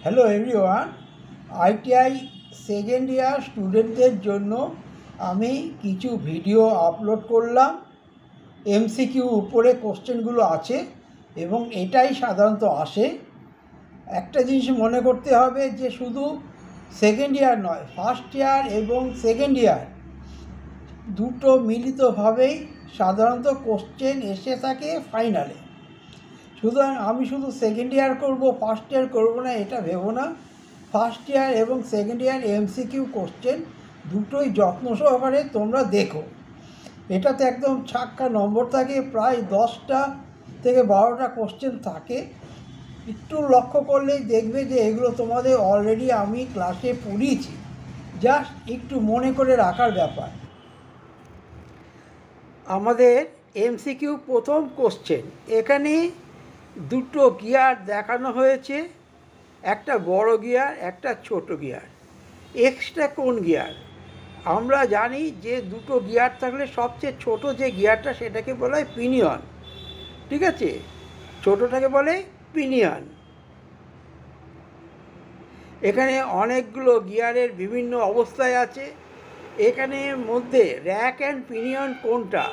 Hello everyone, ITI second year স্টুডেন্টদের জন্য আমি কিছু ভিডিও আপলোড করলাম। এমসিকিউ উপরে কোশ্চেনগুলো আছে এবং এটাই সাধারণত আসে। একটা জিনিস মনে করতে হবে যে শুধু সেকেন্ড ইয়ার নয়, ফার্স্ট ইয়ার এবং সেকেন্ড ইয়ার দুটো মিলিতভাবেই সাধারণত কোশ্চেন এসে থাকে ফাইনালে। সুতরাং আমি শুধু সেকেন্ড ইয়ার করব, ফার্স্ট ইয়ার করব না, এটা ভেবো না। ফার্স্ট ইয়ার এবং সেকেন্ড ইয়ার এমসিকিউ কোশ্চেন দুটোই যত্ন সহকারে তোমরা দেখো। এটাতে একদম ছাক্কা নম্বর থাকে, প্রায় 10টা থেকে 12টা কোশ্চেন থাকে। একটু লক্ষ্য করলেই দেখবে যে এগুলো তোমাদের অলরেডি আমি ক্লাসে পড়িয়েছি, জাস্ট একটু মনে করে রাখার ব্যাপার। আমাদের এমসিকিউ প্রথম কোশ্চেন, এখানে দুটো গিয়ার দেখানো হয়েছে, একটা বড় গিয়ার, একটা ছোট গিয়ার। এক্সট্রা কোন গিয়ার? আমরা জানি যে দুটো গিয়ার থাকলে সবচেয়ে ছোট যে গিয়ারটা সেটাকে বলা হয় পিনিয়ন। ঠিক আছে, ছোটোটাকে বলে পিনিয়ন। এখানে অনেকগুলো গিয়ারের বিভিন্ন অবস্থায় আছে। এখানে মধ্যে র্যাক অ্যান্ড পিনিয়ন কোনটা?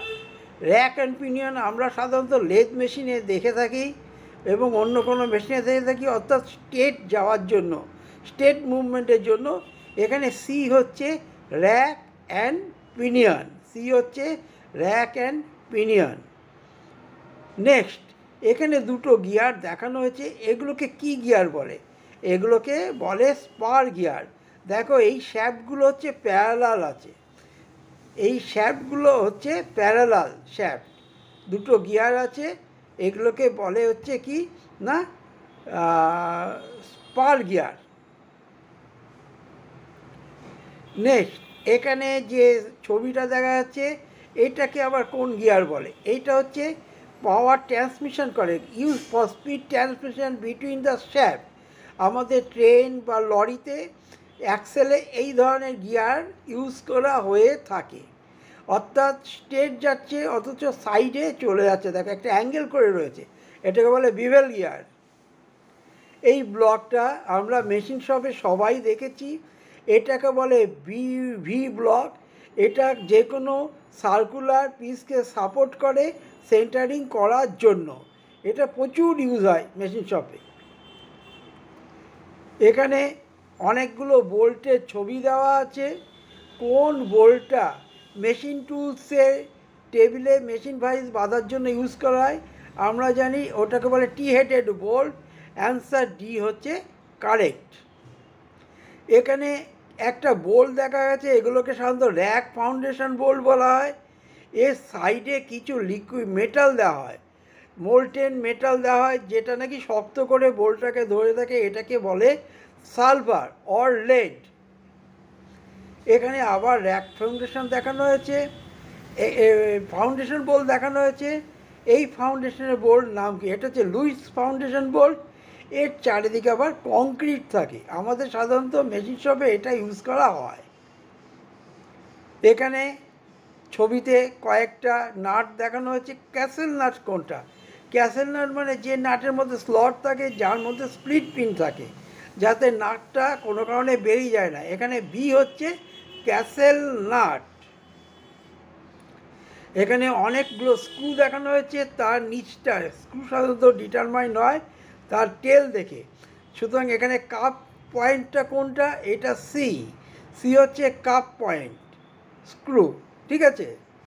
র্যাক অ্যান্ড পিনিয়ন আমরা সাধারণত লেদ মেশিনে দেখে থাকি এবং অন্য কোনো মেশিনে দেখে থাকি, অর্থাৎ স্টেট যাওয়ার জন্য, স্টেট মুভমেন্টের জন্য। এখানে সি হচ্ছে র্যাক অ্যান্ড পিনিয়ন, সি হচ্ছে র্যাক অ্যান্ড পিনিয়ন। নেক্সট, এখানে দুটো গিয়ার দেখানো হয়েছে, এগুলোকে কি গিয়ার বলে? এগুলোকে বলে স্পার গিয়ার। দেখো এই শ্যাফটগুলো হচ্ছে প্যারালাল আছে, এই শ্যাফটগুলো হচ্ছে প্যারালাল শ্যাফট, দুটো গিয়ার আছে, এগুলোকে বলে হচ্ছে কি না স্পার গিয়ার। নেক্সট, এখানে যে ছবিটা দেখা যাচ্ছে এইটাকে আবার কোন গিয়ার বলে? এইটা হচ্ছে পাওয়ার ট্রান্সমিশন করে, use for speed transmission between the shaft. আমাদের ট্রেন বা লরিতে অ্যাক্সেলে এই ধরনের গিয়ার ইউজ করা হয়ে থাকে, অর্থাৎ স্ট্রেট যাচ্ছে অথচ সাইডে চলে যাচ্ছে, দেখো একটা অ্যাঙ্গেল করে রয়েছে, এটাকে বলে বিভেল গিয়ার। এই ব্লকটা আমরা মেশিন শপে সবাই দেখেছি, এটাকে বলে ভি ব্লক। এটা যে কোনো সার্কুলার পিসকে সাপোর্ট করে সেন্টারিং করার জন্য, এটা প্রচুর ইউজ হয় মেশিন শপে। এখানে অনেকগুলো বোল্টের ছবি দেওয়া আছে। কোন বোল্টটা মেশিন টুলসে টেবিলে মেশিন ভাইস বাঁধার জন্য ইউজ করা হয়? আমরা জানি ওটাকে বলে টি হেডেড বোল্ট। অ্যান্সার ডি হচ্ছে কারেক্ট। এখানে একটা বোল্ট দেখা গেছে, এগুলোকে সাধারণত র্যাক ফাউন্ডেশন বোল্ট বলা হয়। এর সাইডে কিছু লিকুইড মেটাল দেওয়া হয়, মোল্টেন মেটাল দেওয়া হয়, যেটা নাকি শক্ত করে বোল্টটাকে ধরে থাকে, এটাকে বলে সালফার অর লেড। এখানে আবার র্যাক ফাউন্ডেশন দেখানো হয়েছে, ফাউন্ডেশন বোল্ট দেখানো হয়েছে। এই ফাউন্ডেশনের বোল্ট নাম কি? এটা হচ্ছে লুইস ফাউন্ডেশন বোল্ট। এর চারিদিকে আবার কংক্রিট থাকে, আমাদের সাধারণত মেশিন শপে এটা ইউজ করা হয়। এখানে ছবিতে কয়েকটা নাট দেখানো হয়েছে। ক্যাসেল নাট কোনটা? ক্যাসেল নাট মানে যে নাটের মধ্যে স্লট থাকে, যার মধ্যে স্প্লিট পিন থাকে, যাতে নাটটা কোনো কারণে বেরিয়ে যায় না। এখানে বি হচ্ছে ক্যাসেল নাট। এখানে অনেকগুলো স্ক্রু দেখানো হয়েছে, তার নিচটা স্ক্রু সাধারণত ডিটারমাইন হয় তার টেল দেখে। সুতরাং এখানে কাপ পয়েন্টটা কোনটা? এটা সি, সি হচ্ছে কাপ পয়েন্ট স্ক্রু। ঠিক আছে।